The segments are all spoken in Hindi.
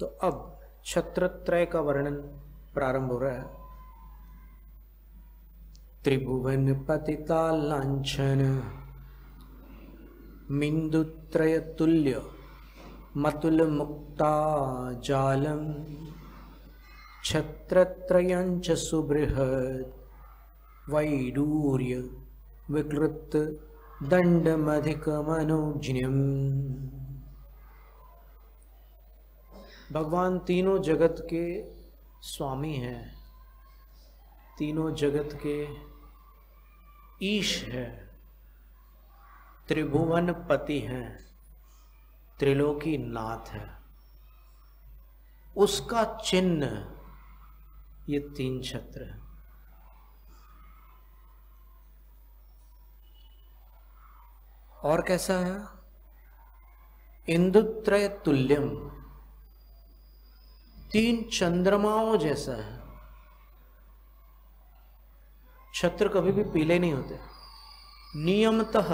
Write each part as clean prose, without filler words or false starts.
तो अब छत्रत्रय का वर्णन प्रारंभ हो रहा है। त्रिभुवन पतिता लांछन मिंदुत्रय तुल्य मतुल मुक्ता जालम छत्रत्रयंच सुबृहत् वैडूर्य विकृत दंडमधिकमनोज्ञम्। भगवान तीनों जगत के स्वामी हैं, तीनों जगत के ईश है, त्रिभुवन पति हैं, त्रिलोकी नाथ है। उसका चिन्ह ये तीन छत्र है। और कैसा है? इंदुत्रय तुल्यम, तीन चंद्रमाओं जैसा है। छत्र कभी भी पीले नहीं होते, नियमतः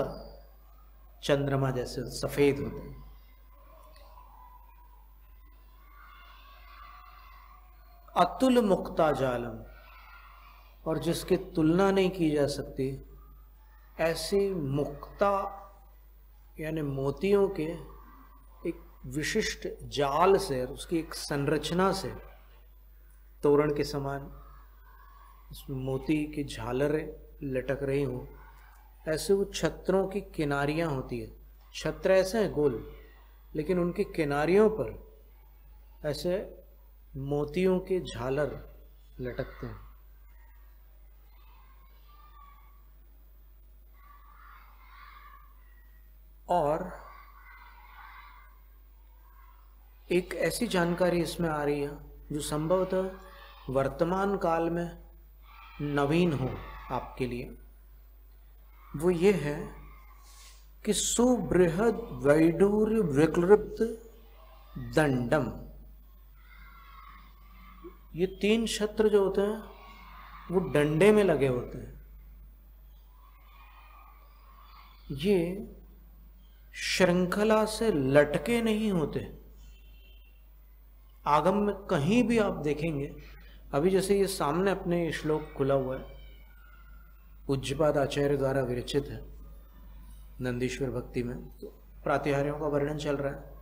चंद्रमा जैसे सफेद होते हैं। अतुल मुक्ता जालम, और जिसकी तुलना नहीं की जा सकती ऐसी मुक्ता यानी मोतियों के एक विशिष्ट जाल से, उसकी एक संरचना से, तोरण के समान उसमें मोती की झालरें लटक रही हों, ऐसे वो छत्रों की किनारियां होती है। छत्र ऐसे हैं गोल, लेकिन उनकी किनारियों पर ऐसे मोतियों के झालर लटकते हैं। और एक ऐसी जानकारी इसमें आ रही है जो संभवतः वर्तमान काल में नवीन हो आपके लिए। वो ये है कि सुबृहद वैडूर्य विक्लृप्त दंडम, ये तीन छत्र जो होते हैं वो डंडे में लगे होते हैं। ये श्रृंखला से लटके नहीं होते। आगम में कहीं भी आप देखेंगे, अभी जैसे ये सामने अपने श्लोक खुला हुआ है, पूज्यपाद आचार्य द्वारा विरचित है नंदीश्वर भक्ति में, तो प्रातिहार्यों का वर्णन चल रहा है।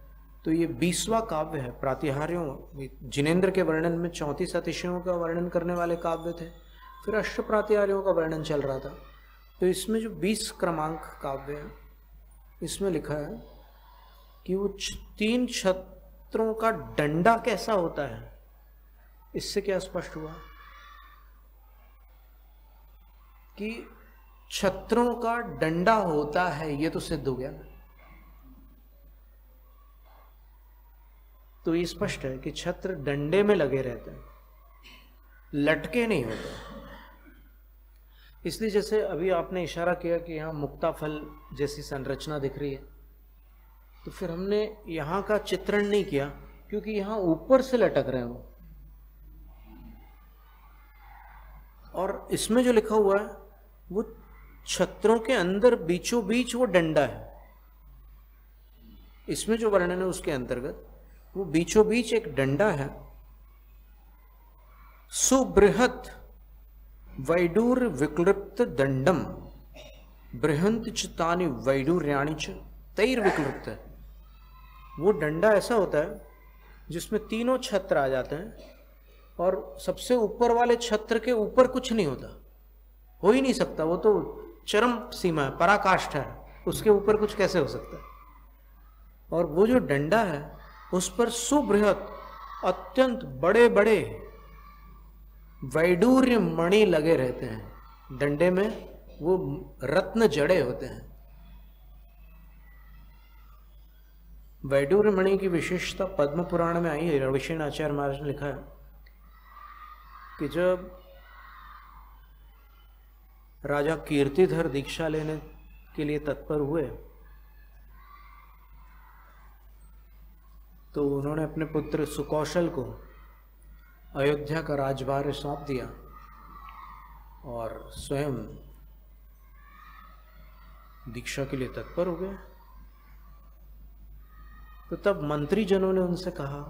तो ये 20वां काव्य है प्रातिहार्यों। जिनेंद्र के वर्णन में 34 अतिशयों का वर्णन करने वाले काव्य थे, फिर अष्ट प्रातिहार्यों का वर्णन चल रहा था। तो इसमें जो 20 क्रमांक काव्य है, इसमें लिखा है कि वो तीन छत्रों का डंडा कैसा होता है। इससे क्या स्पष्ट हुआ कि छत्रों का डंडा होता है, ये तो सिद्ध हो गया। तो ये स्पष्ट है कि छत्र डंडे में लगे रहते हैं, लटके नहीं होते। इसलिए जैसे अभी आपने इशारा किया कि यहाँ मुक्ता फल जैसी संरचना दिख रही है, तो फिर हमने यहाँ का चित्रण नहीं किया क्योंकि यहाँ ऊपर से लटक रहे हो। और इसमें जो लिखा हुआ है वो छत्रों के अंदर बीचों बीच वो डंडा है। इसमें जो वर्णन है उसके अंतर्गत वो बीचों बीच एक डंडा है। सुबृहत वैडूर्य विक्लृप्त दंडम बृहंत चितानि वैडूर्याणि च तैर विक्लृप्त। वो डंडा ऐसा होता है जिसमें तीनों छत्र आ जाते हैं और सबसे ऊपर वाले छत्र के ऊपर कुछ नहीं होता, हो ही नहीं सकता। वो तो चरम सीमा है, पराकाष्ठा है, उसके ऊपर कुछ कैसे हो सकता है। और वो जो डंडा है उस पर सुबृहत अत्यंत बड़े बड़े वैडूर्य मणि लगे रहते हैं। डंडे में वो रत्न जड़े होते हैं। वैडूर्य मणि की विशेषता पद्म पुराण में आई है। रविशेन आचार्य महाराज ने लिखा है कि जब राजा कीर्तिधर दीक्षा लेने के लिए तत्पर हुए तो उन्होंने अपने पुत्र सुकौशल को अयोध्या का राजभार सौंप दिया और स्वयं दीक्षा के लिए तत्पर हो गए। तो तब मंत्री जनों ने उनसे कहा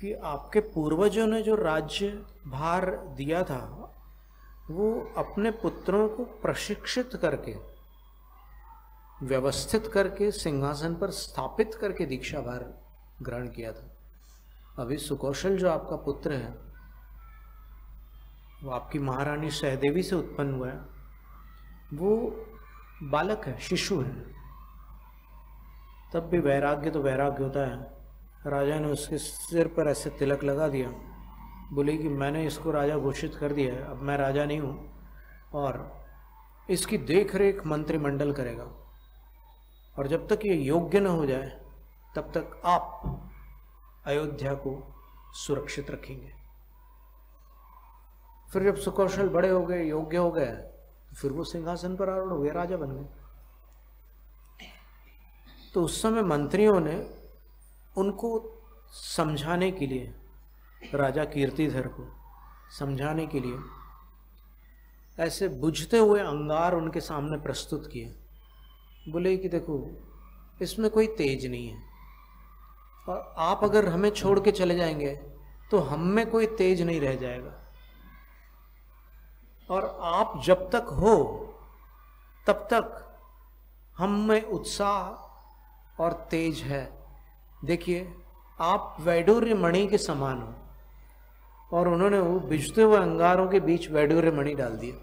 कि आपके पूर्वजों ने जो राज्य भार दिया था वो अपने पुत्रों को प्रशिक्षित करके, व्यवस्थित करके, सिंहासन पर स्थापित करके दीक्षा भार ग्रहण किया था। अभी सुकौशल जो आपका पुत्र है वो आपकी महारानी सहदेवी से उत्पन्न हुआ है, वो बालक है, शिशु है। तब भी वैराग्य तो वैराग्य होता है। राजा ने उसके सिर पर ऐसे तिलक लगा दिया, बोले कि मैंने इसको राजा घोषित कर दिया है, अब मैं राजा नहीं हूँ और इसकी देख रेख मंत्रिमंडल करेगा, और जब तक ये योग्य न हो जाए तब तक आप अयोध्या को सुरक्षित रखेंगे। फिर जब सुकौशल बड़े हो गए, योग्य हो गए, तो फिर वो सिंहासन पर आरूढ़ हुए, राजा बन गए। तो उस समय मंत्रियों ने उनको समझाने के लिए, राजा कीर्तिधर को समझाने के लिए ऐसे बुझते हुए अंगार उनके सामने प्रस्तुत किए। बोले कि देखो, इसमें कोई तेज नहीं है, और आप अगर हमें छोड़ के चले जाएंगे तो हम में कोई तेज नहीं रह जाएगा, और आप जब तक हो तब तक हम में उत्साह और तेज है। देखिए, आप वैडूर्य मणि के समान हो। और उन्होंने वो बिजते हुए अंगारों के बीच वैडूर्य मणि डाल दिया,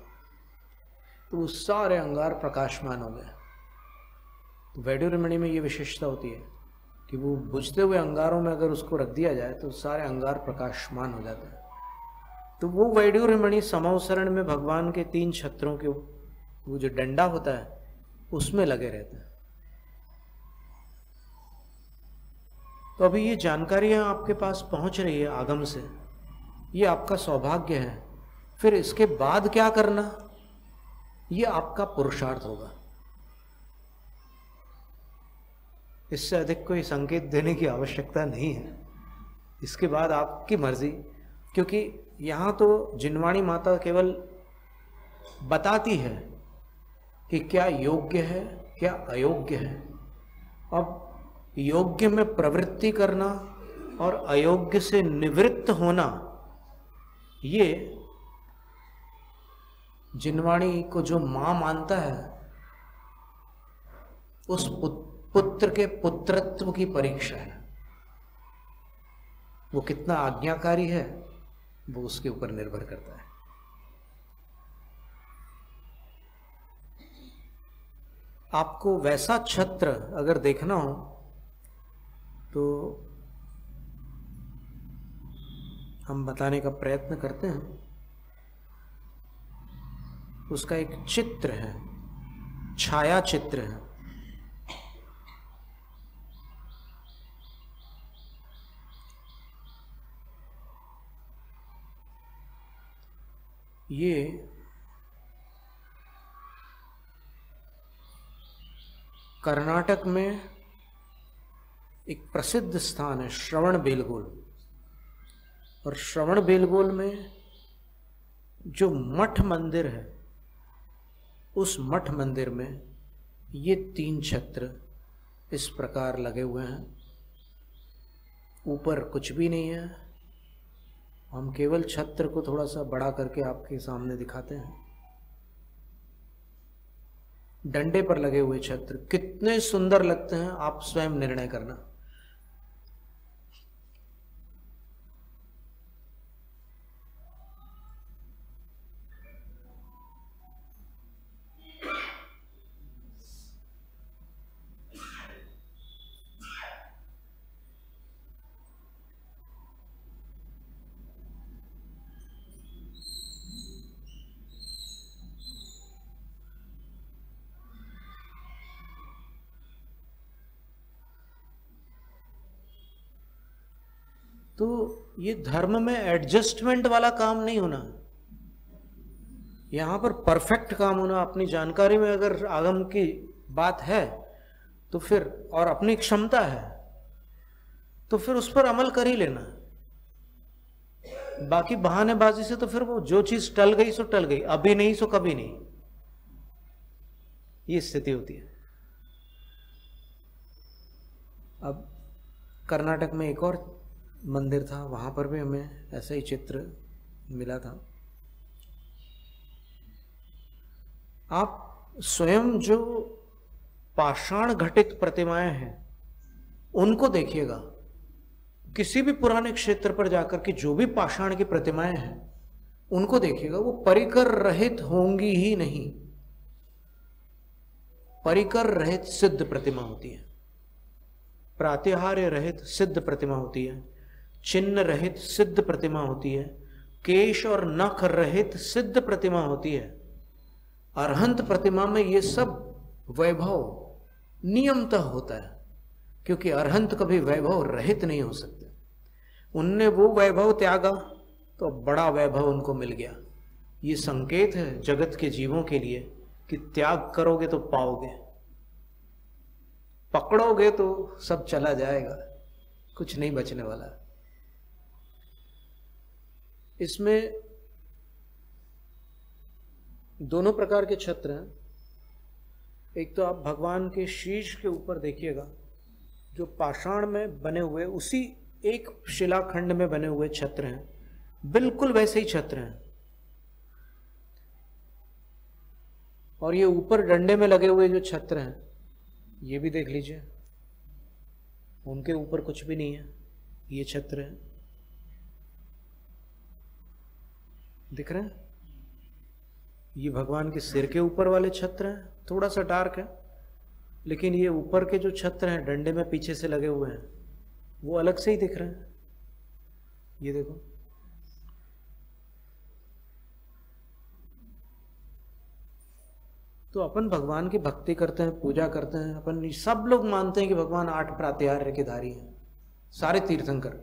तो वो सारे अंगार प्रकाशमान हो गए। तो वैडूर्य मणि में ये विशेषता होती है कि वो बुझते हुए अंगारों में अगर उसको रख दिया जाए तो सारे अंगार प्रकाशमान हो जाते हैं। तो वो वैडूर्य मणि समवसरण में भगवान के 3 छत्रों के वो जो डंडा होता है उसमें लगे रहते हैं। तो अभी ये जानकारियां आपके पास पहुंच रही है आगम से, ये आपका सौभाग्य है। फिर इसके बाद क्या करना, ये आपका पुरुषार्थ होगा। इससे अधिक कोई संकेत देने की आवश्यकता नहीं है। इसके बाद आपकी मर्जी, क्योंकि यहाँ तो जिनवाणी माता केवल बताती है कि क्या योग्य है, क्या अयोग्य है। अब योग्य में प्रवृत्ति करना और अयोग्य से निवृत्त होना, ये जिनवाणी को जो मां मानता है उस पुत्र के पुत्रत्व की परीक्षा है। वो कितना आज्ञाकारी है वो उसके ऊपर निर्भर करता है। आपको वैसा छत्र अगर देखना हो तो हम बताने का प्रयत्न करते हैं। उसका एक चित्र है, छाया चित्र है। ये कर्नाटक में एक प्रसिद्ध स्थान है, श्रवणबेलगोल। और श्रवणबेलगोल में जो मठ मंदिर है, उस मठ मंदिर में ये 3 छत्र इस प्रकार लगे हुए हैं। ऊपर कुछ भी नहीं है, हम केवल छत्र को थोड़ा सा बड़ा करके आपके सामने दिखाते हैं। डंडे पर लगे हुए छत्र कितने सुंदर लगते हैं, आप स्वयं निर्णय करना। तो ये धर्म में एडजस्टमेंट वाला काम नहीं होना, यहां पर परफेक्ट काम होना। अपनी जानकारी में अगर आगम की बात है तो फिर, और अपनी क्षमता है तो फिर उस पर अमल कर ही लेना। बाकी बहानेबाजी से तो फिर वो जो चीज टल गई सो टल गई, अभी नहीं सो कभी नहीं, ये स्थिति होती है। अब कर्नाटक में एक और मंदिर था, वहाँ पर भी हमें ऐसा ही चित्र मिला था। आप स्वयं जो पाषाण घटित प्रतिमाएं हैं उनको देखिएगा। किसी भी पुराने क्षेत्र पर जाकर के जो भी पाषाण की प्रतिमाएं हैं उनको देखिएगा, वो परिकर रहित होंगी ही नहीं। परिकर रहित सिद्ध प्रतिमा होती है, प्रातिहार्य रहित सिद्ध प्रतिमा होती है, चिन्ह रहित सिद्ध प्रतिमा होती है, केश और नख रहित सिद्ध प्रतिमा होती है। अरहंत प्रतिमा में ये सब वैभव नियमतः होता है, क्योंकि अरहंत कभी वैभव रहित नहीं हो सकते। उनने वो वैभव त्यागा तो बड़ा वैभव उनको मिल गया। ये संकेत है जगत के जीवों के लिए कि त्याग करोगे तो पाओगे, पकड़ोगे तो सब चला जाएगा, कुछ नहीं बचने वाला। इसमें दोनों प्रकार के छत्र हैं। एक तो आप भगवान के शीश के ऊपर देखिएगा, जो पाषाण में बने हुए, उसी एक शिलाखंड में बने हुए छत्र हैं, बिल्कुल वैसे ही छत्र हैं। और ये ऊपर डंडे में लगे हुए जो छत्र हैं, ये भी देख लीजिए, उनके ऊपर कुछ भी नहीं है, ये छत्र है, दिख रहे हैं? ये भगवान के सिर के ऊपर वाले छत्र हैं, थोड़ा सा डार्क है, लेकिन ये ऊपर के जो छत्र हैं डंडे में पीछे से लगे हुए हैं, वो अलग से ही दिख रहे हैं। ये देखो, तो अपन भगवान की भक्ति करते हैं, पूजा करते हैं, अपन सब लोग मानते हैं कि भगवान 8 प्रातिहार्य के धारी हैं, सारे तीर्थंकर।